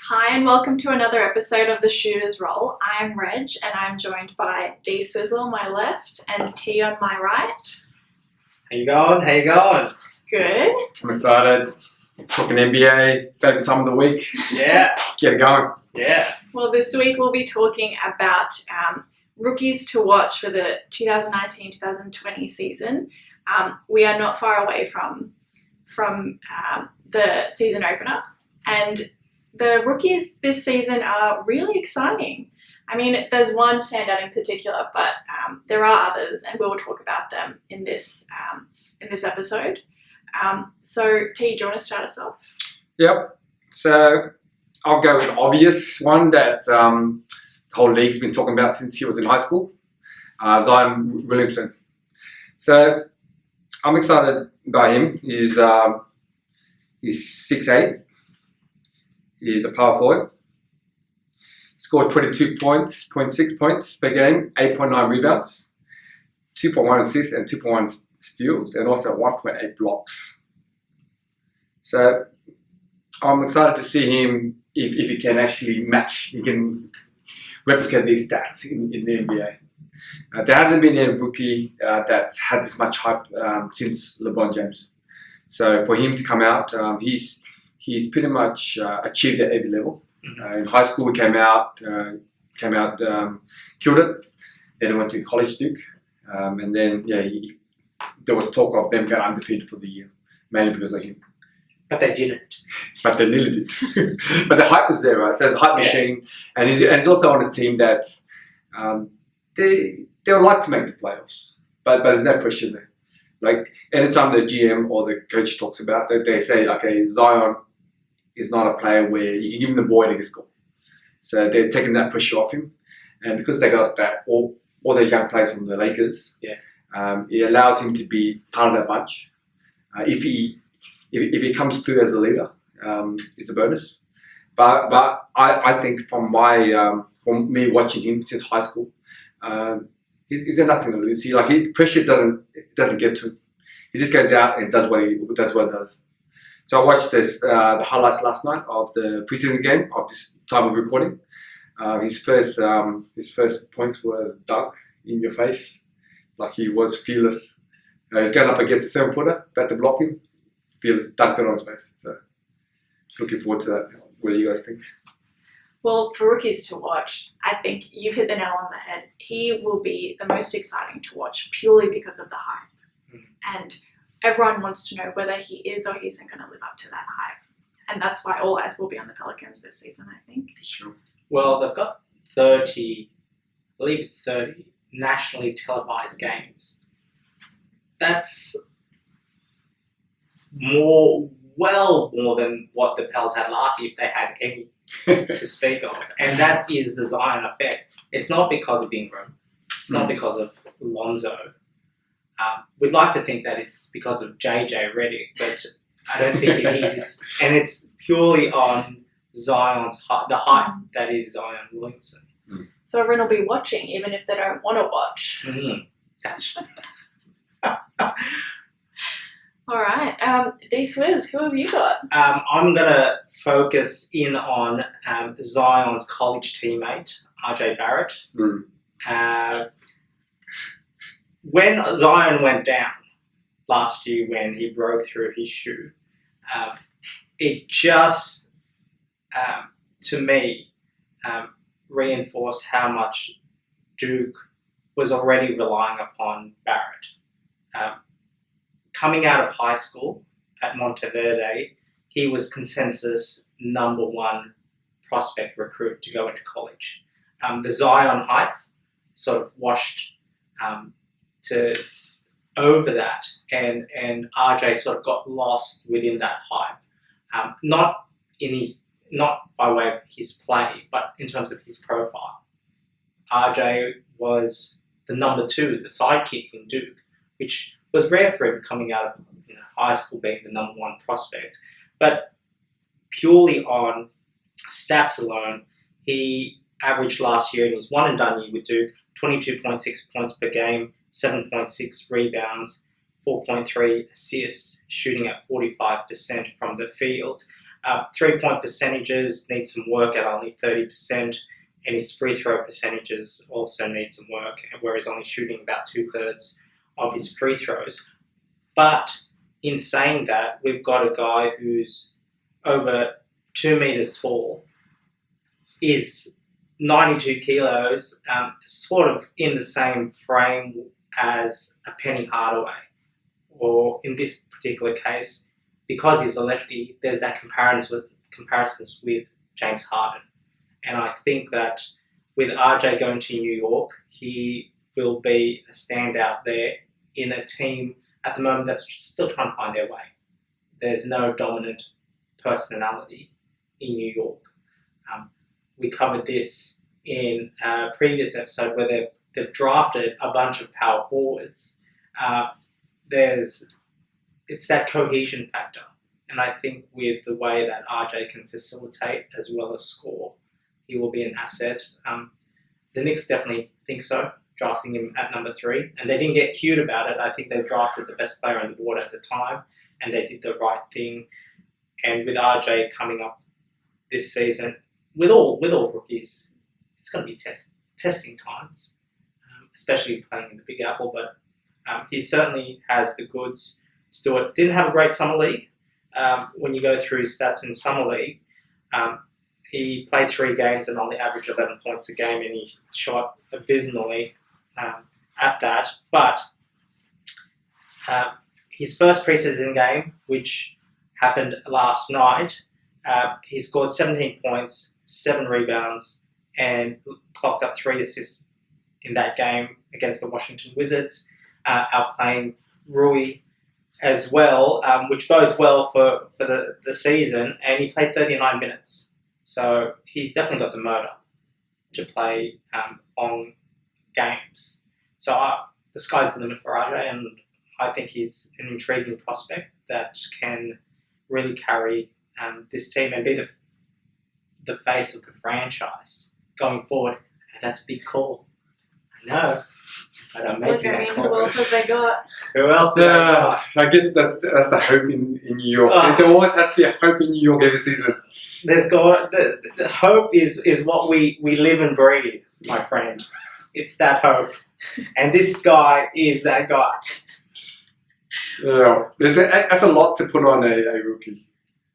Hi and welcome to another episode of The Shooter's Roll. I'm Reg and I'm joined by D-Swizzle on my left and T on my right. How you going? Good. I'm excited. Talking NBA, favorite time of the week. Yeah. Let's get it going. Yeah. Well, this week we'll be talking about rookies to watch for the 2019-2020 season. We are not far away from the season opener, and the rookies this season are really exciting. I mean, there's one standout in particular, but there are others, and we'll talk about them in this episode. So, T, do you want to start us off? Yep. So I'll go with an obvious one that the whole league's been talking about since he was in high school. Zion Williamson. So I'm excited by him. He's 6'8". He's a power forward. Scored 22 points, 0.6 points per game, 8.9 rebounds, 2.1 assists and 2.1 steals, and also 1.8 blocks. So I'm excited to see him if he can actually match, he can replicate these stats in the NBA. There hasn't been a rookie that's had this much hype since LeBron James. So for him to come out, he's pretty much achieved at every level. In high school, he came out, killed it. Then he went to college Duke, and then there was talk of them going undefeated for the year, mainly because of him. But they didn't. But they nearly did. But the hype was there, right? So it's a hype machine, and he's also on a team that they would like to make the playoffs, but there's no pressure there. Like anytime the GM or the coach talks about it, they say, okay, Zion is not a player where you can give him the ball and he can score. So they're taking that pressure off him, and because they got that all those young players from the Lakers, it allows him to be part of that bunch. If he comes through as a leader, it's a bonus. But I think from me watching him since high school, he's got nothing to lose. Pressure doesn't get to him. He just goes out and does what he does. So I watched the highlights last night of the preseason game of this time of recording. His first points was dunk in your face, like he was fearless. He's going up against the 7-footer, about to block him, fearless, dunked it on his face. So looking forward to that. What do you guys think? Well, for rookies to watch, I think you've hit the nail on the head. He will be the most exciting to watch purely because of the hype. And everyone wants to know whether he is or he isn't going to live up to that hype. And that's why all eyes will be on the Pelicans this season, I think. For sure. Well, they've got 30 nationally televised games. That's well more than what the Pels had last year if they had any to speak of. And that is the Zion effect. It's not because of Ingram. It's not because of Lonzo. We'd like to think that it's because of JJ Redick, but I don't think it is. And it's purely on Zion's the hype that is Zion Williamson. So everyone will be watching even if they don't want to watch. That's All right. D-Swizz, who have you got? I'm going to focus in on Zion's college teammate, RJ Barrett. When Zion went down last year when he broke through his shoe, it just, to me, reinforced how much Duke was already relying upon Barrett. Coming out of high school at Monteverde, he was consensus #1 prospect recruit to go into college. The Zion hype sort of washed to over that, and RJ sort of got lost within that hype. Not by way of his play, but in terms of his profile. RJ was the #2, the sidekick in Duke, which was rare for him coming out of high school being the #1 prospect. But purely on stats alone, he averaged last year in his one and done year with Duke 22.6 points per game, 7.6 rebounds, 4.3 assists, shooting at 45% from the field. 3-point percentages need some work at only 30%, and his free throw percentages also need some work, where he's only shooting about 2/3 of his free throws. But in saying that, we've got a guy who's over 2 meters tall, is 92 kilos, sort of in the same frame as a Penny Hardaway, or in this particular case, because he's a lefty, there's that comparisons with James Harden. And I think that with RJ going to New York, he will be a standout there in a team at the moment that's still trying to find their way. There's no dominant personality in New York. We covered this in a previous episode where they've drafted a bunch of power forwards. It's that cohesion factor. And I think with the way that RJ can facilitate as well as score, he will be an asset. The Knicks definitely think so, drafting him at number 3. And they didn't get cute about it. I think they drafted the best player on the board at the time, and they did the right thing. And with RJ coming up this season, with all rookies, it's going to be testing times, especially playing in the Big Apple. But he certainly has the goods to do it. Didn't have a great summer league. When you go through his stats in summer league, he played 3 games and only averaged 11 points a game, and he shot abysmally at that. But his first preseason game, which happened last night, he scored 17 points, 7 rebounds, and clocked up 3 assists in that game against the Washington Wizards, outplaying Rui as well, which bodes well for the season. And he played 39 minutes. So he's definitely got the motor to play on games. So the sky's the limit for RJ, and I think he's an intriguing prospect that can really carry this team and be the face of the franchise going forward. And that's a big call. I know. But I'm making that call. Who else have they got? Who else? I guess that's the hope in New York. There always has to be a hope in New York every season. There's got the hope is what we live and breathe, my friend. It's that hope, and this guy is that guy. Yeah, that's a lot to put on a rookie.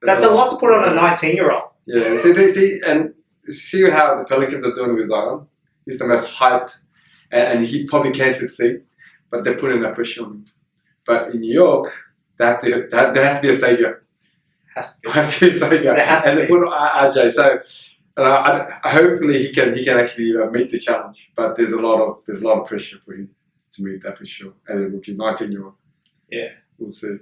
That's a lot to put on a 19-year-old. Yeah, see how the Pelicans are doing with Zion. He's the most hyped, and he probably can succeed, but they're putting that pressure on him. But in New York, there has to be a savior. Has to be a savior. And they put on RJ. So hopefully he can actually meet the challenge. But there's a lot of pressure for him to meet that for sure as a rookie, 19-year-old. Yeah, we'll see.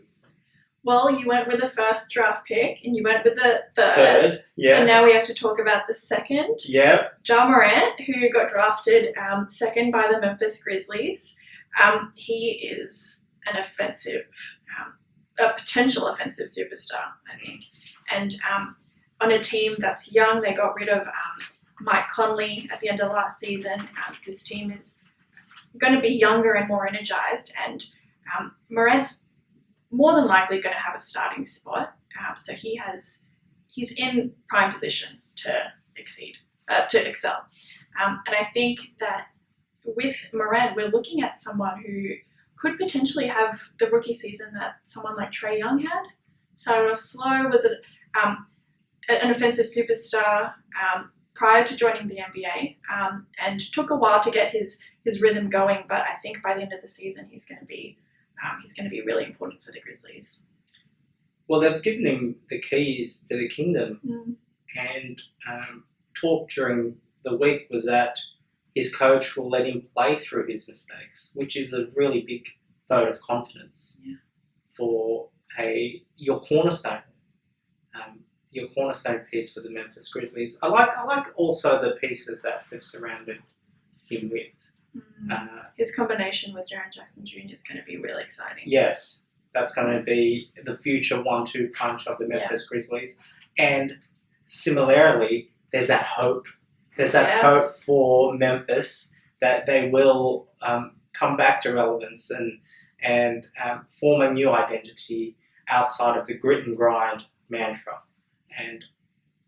Well, you went with the first draft pick, and you went with the third. Yeah. So now we have to talk about the second. Yeah. Moran, who got drafted second by the Memphis Grizzlies. He is an a potential offensive superstar, I think. And on a team that's young, they got rid of Mike Conley at the end of last season. This team is going to be younger and more energized, and Moran's more than likely going to have a starting spot. So he's in prime position to excel. And I think that with Moran, we're looking at someone who could potentially have the rookie season that someone like Trae Young had. Started off slow, was an offensive superstar prior to joining the NBA, and took a while to get his rhythm going. But I think by the end of the season, he's going to be really important for the Grizzlies. Well, they've given him the keys to the kingdom, and talk during the week was that his coach will let him play through his mistakes, which is a really big vote of confidence for your cornerstone piece for the Memphis Grizzlies. I like also the pieces that they've surrounded him with. His combination with Jaren Jackson Jr. is going to be really exciting. Yes, that's going to be the future 1-2 punch of the Memphis Grizzlies. And similarly, there's that hope. There's that hope for Memphis that they will come back to relevance and form a new identity outside of the grit and grind mantra. and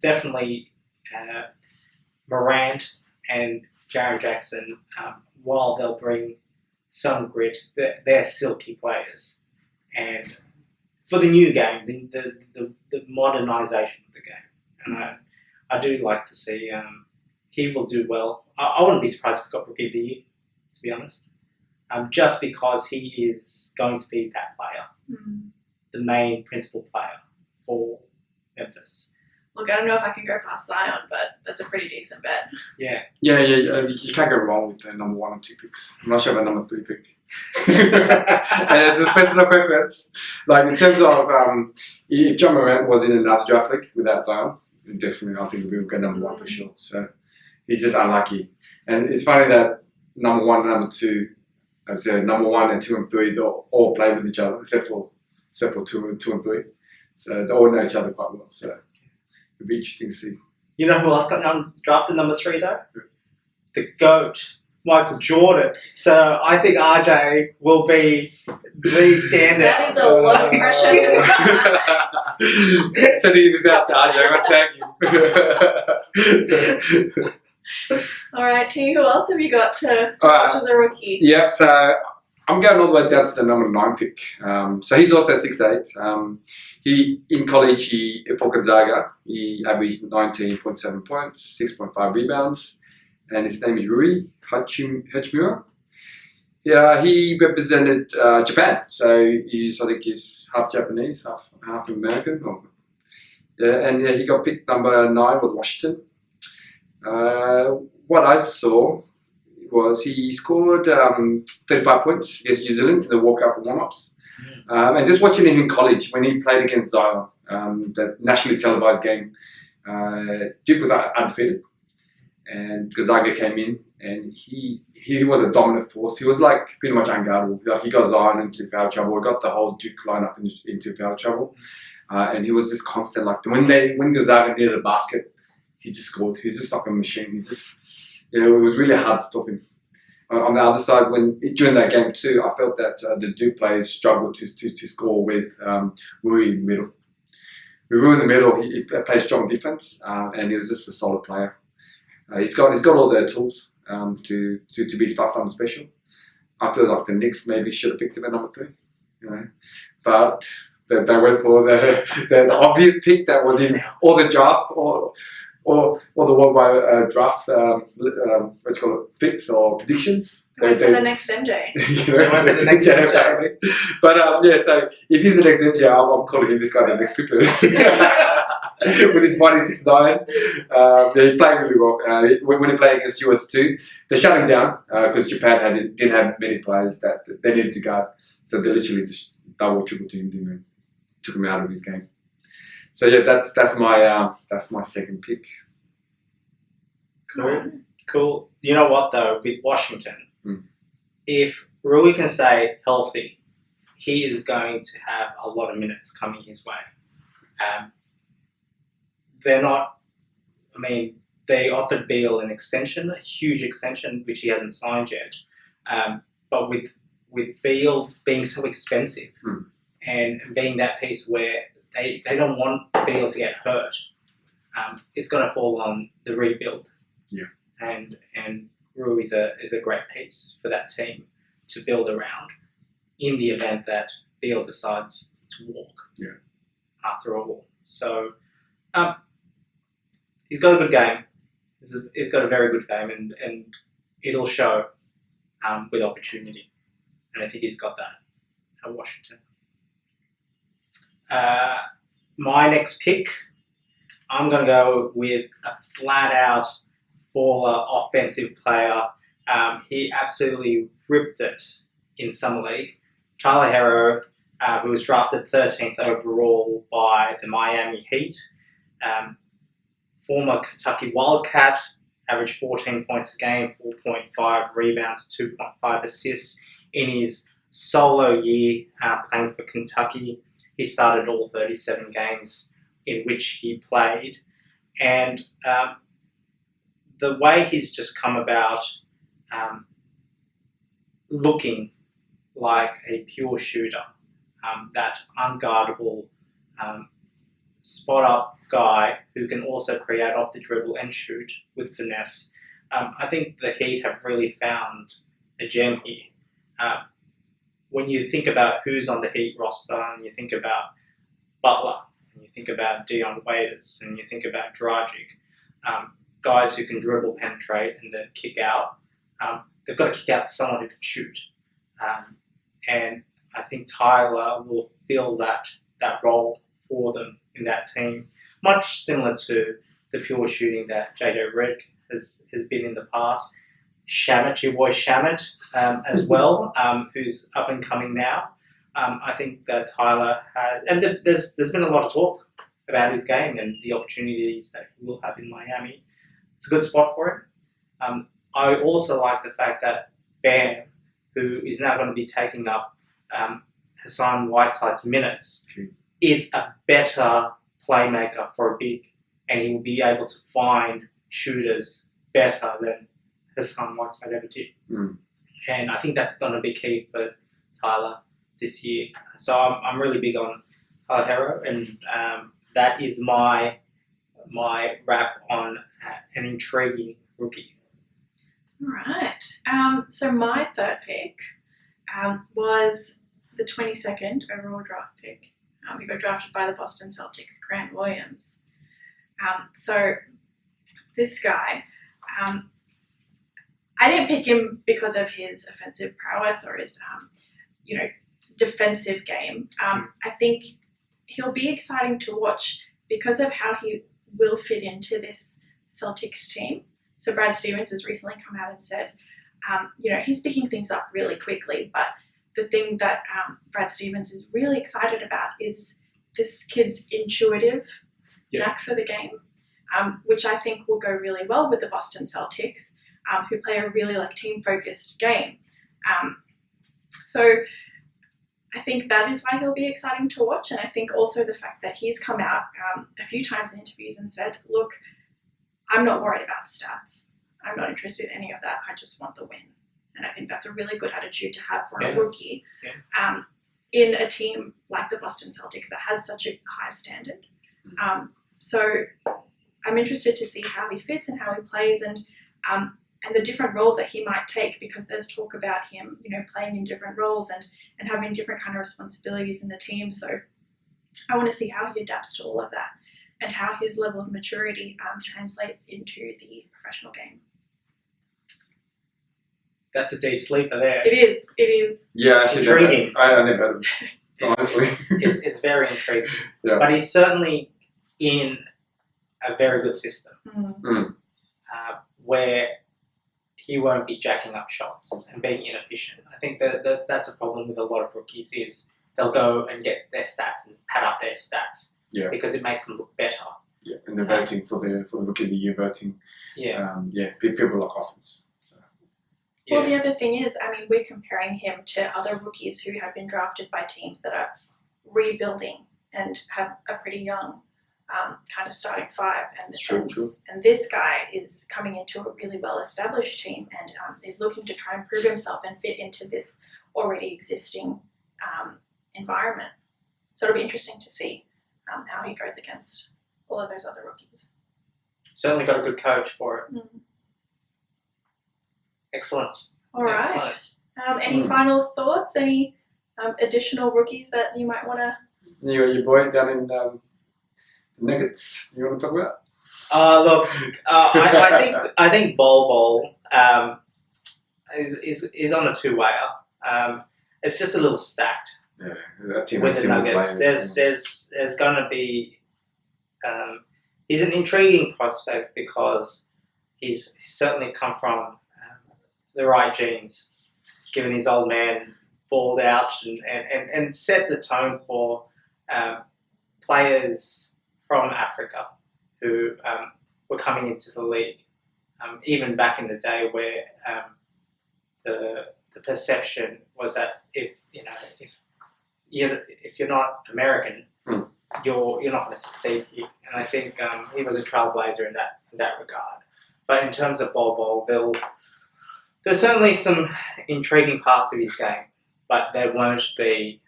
definitely Moran and Jaren Jackson, while they'll bring some grit, they're silky players. And for the new game, the modernisation of the game, and I do like to see he will do well. I wouldn't be surprised if he got Rookie of the Year, to be honest, just because he is going to be that player, the main principal player for Memphis. Look, I don't know if I can go past Zion, but that's a pretty decent bet. Yeah. Yeah. You can't go wrong with the number 1 and 2 picks. I'm not sure about number 3 pick. And it's a personal preference. Like in terms of if John Morant was in another draft league without Zion, definitely I think we would go number 1 for sure. So he's just unlucky. And it's funny that number 1 and number 2, so number 1 and 2 and 3, they all play with each other except for 2 and 3. So they all know each other quite well. So it'll be interesting to see. You know who else got drafted number 3 though? The GOAT, Michael Jordan. So I think RJ will be the standout. That is a lot of pressure to be Sending this out to RJ, I'll tag you. All right, T, who else have you got to All right. watch as a rookie? Yep, so I'm going all the way down to the number 9 pick. So he's also 6'8". He in college, for Gonzaga, he averaged 19.7 points, 6.5 rebounds, and his name is Rui Hachimura. Yeah, he represented Japan, so I think he's half Japanese, half American. And he got picked number 9 with Washington. What I saw was he scored 35 points against New Zealand in the walk-up and warm-ups. And just watching him in college when he played against Zion, that nationally televised game, Duke was undefeated, and Gonzaga came in, and he was a dominant force. He was like pretty much unguardable. Like he got Zion into foul trouble, he got the whole Duke lineup into foul trouble, and he was just constant. Like when Gonzaga needed a basket, he just scored. He's just like a machine. He's just, it was really hard to stop him. On the other side, during that game too, I felt that the Duke players struggled to score with Rui in the middle. With Rui in the middle, he played strong defense, and he was just a solid player. He's got all the tools to be something special. I feel like the Knicks maybe should have picked him at number 3, but they went for the obvious pick that was in all the draft or the worldwide draft, picks or predictions. They went for the next MJ. They went for the next MJ. But so if he's the next MJ, I'm calling him this guy the next Pippen. With his body 6'9", he's playing really well. When he played against US 2, they shut him down because Japan didn't have many players that they needed to guard. So they literally just triple teamed him and took him out of his game. So yeah, that's my second pick. Cool. You know what though, with Washington, if Rui can stay healthy, he is going to have a lot of minutes coming his way. They offered Beal an extension, a huge extension, which he hasn't signed yet. But with Beal being so expensive and being that piece where they don't want Beal to get hurt, it's going to fall on the rebuild. Yeah. And Rui is a great piece for that team to build around in the event that Beal decides to walk. Yeah. After all, so he's got a good game. He's got a very good game, and it'll show with opportunity. And I think he's got that at Washington. My next pick, I'm going to go with a flat-out baller offensive player. He absolutely ripped it in Summer League. Tyler Hero, who was drafted 13th overall by the Miami Heat. Former Kentucky Wildcat, averaged 14 points a game, 4.5 rebounds, 2.5 assists in his solo year playing for Kentucky. He started all 37 games in which he played. And the way he's just come about looking like a pure shooter, that unguardable spot-up guy who can also create off the dribble and shoot with finesse. I think the Heat have really found a gem here. When you think about who's on the Heat roster, and you think about Butler, and you think about Dion Waiters, and you think about Dragic, guys who can dribble, penetrate, and then kick out, they've got to kick out to someone who can shoot. And I think Tyler will fill that role for them in that team, much similar to the pure shooting that JJ Redick has been in the past. Shamit, your boy Shamit, as well, who's up and coming now. I think that Tyler has, and there's been a lot of talk about his game and the opportunities that he will have in Miami. It's a good spot for him. I also like the fact that Bam, who is now going to be taking up Hassan Whiteside's minutes, is a better playmaker for a big, and he will be able to find shooters better than Hassan Whiteside ever did. And I think that's going to be key for Tyler this year. So I'm really big on Tyler Hero, and that is my wrap on an intriguing rookie. All right. So my third pick was the 22nd overall draft pick. We got drafted by the Boston Celtics, Grant Williams. So this guy, I didn't pick him because of his offensive prowess or his, defensive game. I think he'll be exciting to watch because of how he will fit into this Celtics team. So Brad Stevens has recently come out and said, he's picking things up really quickly, but the thing that Brad Stevens is really excited about is this kid's intuitive knack for the game, which I think will go really well with the Boston Celtics, who play a really team-focused game. So I think that is why he'll be exciting to watch, and I think also the fact that he's come out a few times in interviews and said, look, I'm not worried about stats. I'm not interested in any of that. I just want the win. And I think that's a really good attitude to have for a rookie in a team like the Boston Celtics that has such a high standard. So I'm interested to see how he fits and how he plays and the different roles that he might take, because there's talk about him, playing in different roles and having different kind of responsibilities in the team. So I want to see how he adapts to all of that and how his level of maturity translates into the professional game. That's a deep sleeper there. It is. Yeah, it's intriguing. I never heard of it, honestly. It's very intriguing. Yeah. But he's certainly in a very good system where he won't be jacking up shots and being inefficient. I think that's a problem with a lot of rookies is they'll go and get their stats and pad up their stats because it makes them look better. Yeah, and the voting for the rookie of the year voting. People like offense. Well, the other thing is, we're comparing him to other rookies who have been drafted by teams that are rebuilding and have a pretty young kind of starting five. And True. And this guy is coming into a really well-established team and is looking to try and prove himself and fit into this already existing environment. So it'll be interesting to see how he goes against all of those other rookies. Certainly got a good coach for it. Excellent. All right. Excellent. Any final thoughts? Any additional rookies that you might want to? You got your boy down in the Nuggets. You want to talk about? Look, I think Bol is on a two-wayer. It's just a little stacked. Yeah, that team with the Nuggets. There's going to be. He's an intriguing prospect because he's certainly come from the right genes, given his old man balled out and set the tone for players from Africa who were coming into the league. Even back in the day where the perception was that if you're not American, you're not going to succeed here. And I think he was a trailblazer in that regard. But in terms of Bol, there's certainly some intriguing parts of his game, but they won't be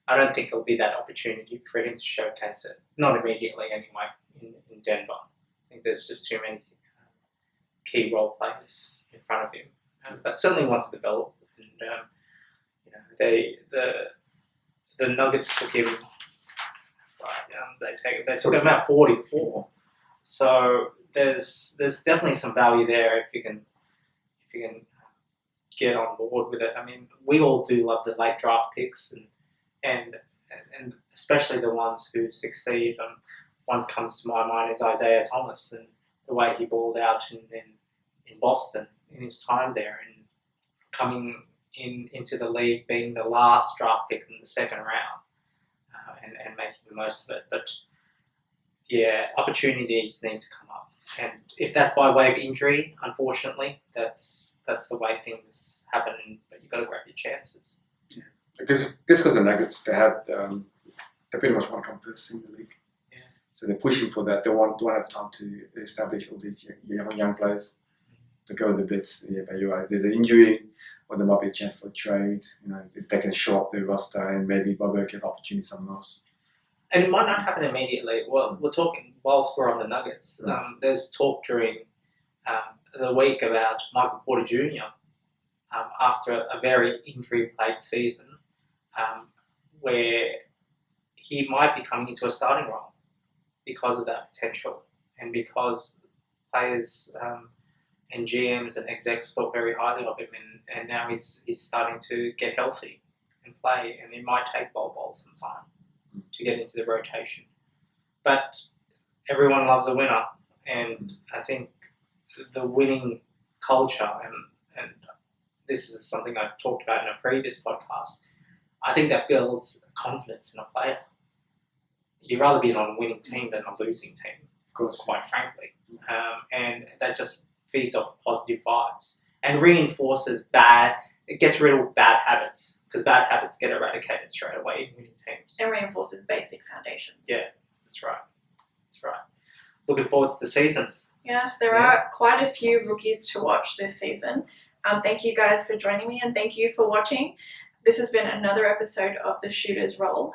I don't think there'll be that opportunity for him to showcase it. Not immediately, anyway, in Denver. I think there's just too many key role players in front of him. But certainly wants to develop. And you know, the Nuggets took him. They took him at 44. So there's definitely some value there if you can get on board with it. I mean, we all do love the late draft picks and especially the ones who succeed. One comes to my mind is Isaiah Thomas and the way he balled out in Boston in his time there and coming into the league, being the last draft pick in the second round and making the most of it. But yeah, opportunities need to come up, and if that's by way of injury, unfortunately, that's the way things happen. But you've got to grab your chances. Yeah, because the Nuggets, they pretty much want to come first in the league. Yeah. So they're pushing for that. They want to have time to establish all these young players to go with the blitz. Yeah, but you're right. There's an injury, or there might be a chance for a trade. You know, if they can show up their roster and maybe Bobo get opportunity somewhere else. And it might not happen immediately. Well, we're talking whilst we're on the Nuggets. There's talk during the week about Michael Porter Jr. After a very injury-plagued season, where he might be coming into a starting role because of that potential, and because players and GMs and execs thought very highly of him, and now he's starting to get healthy and play, and it might take Bol some time to get into the rotation. But everyone loves a winner, and I think the winning culture, and this is something I talked about in a previous podcast, I think that builds confidence in a player. You'd rather be on a winning team than a losing team, Of course. quite frankly. And that just feeds off positive vibes and reinforces it gets rid of bad habits, because bad habits get eradicated straight away in winning teams. And reinforces basic foundations. Yeah, that's right. Looking forward to the season. Yes, there are quite a few rookies to watch this season. Thank you guys for joining me, and thank you for watching. This has been another episode of The Shooter's Role.